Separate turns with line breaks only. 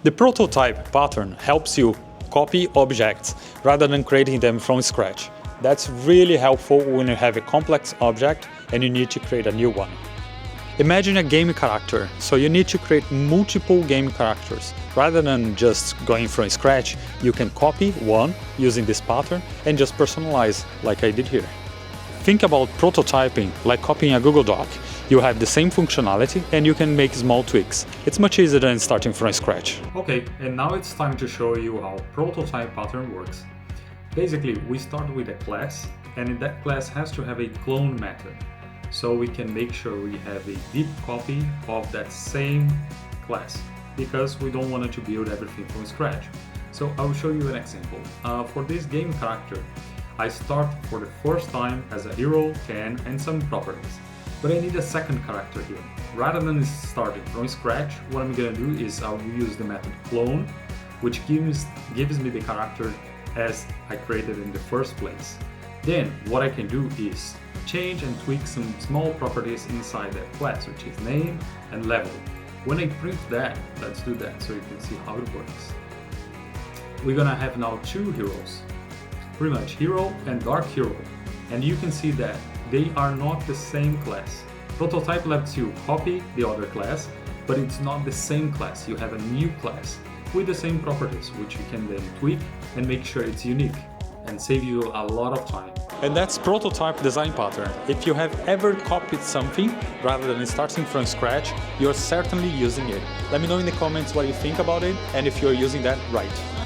The prototype pattern helps you copy objects rather than creating them from scratch. That's really helpful when you have a complex object and you need to create a new one. Imagine a game character, so you need to create multiple game characters. Rather than just going from scratch, you can copy one using this pattern and just personalize like I did here. Think about prototyping like copying a Google Doc. You have the same functionality and you can make small tweaks. It's much easier than starting from scratch. Okay, and now it's time to show you how prototype pattern works. Basically, we start with a class, and that class has to have a clone method. So we can make sure we have a deep copy of that same class, because we don't want to build everything from scratch. So I'll show you an example. For this game character, I start for the first time as a hero, 10, and some properties. But I need a second character here. Rather than starting from scratch, what I'm gonna do is I'll use the method clone, which gives me the character as I created in the first place. Then what I can do is change and tweak some small properties inside that class, which is name and level. When I print that, let's do that so you can see how it works. We're gonna have now two heroes, pretty much hero and dark hero, and you can see that they are not the same class. Prototype lets you copy the other class, but it's not the same class. You have a new class with the same properties, which you can then tweak and make sure it's unique and save you a lot of time. And that's prototype design pattern. If you have ever copied something rather than starting from scratch, you're certainly using it. Let me know in the comments what you think about it and if you're using that right.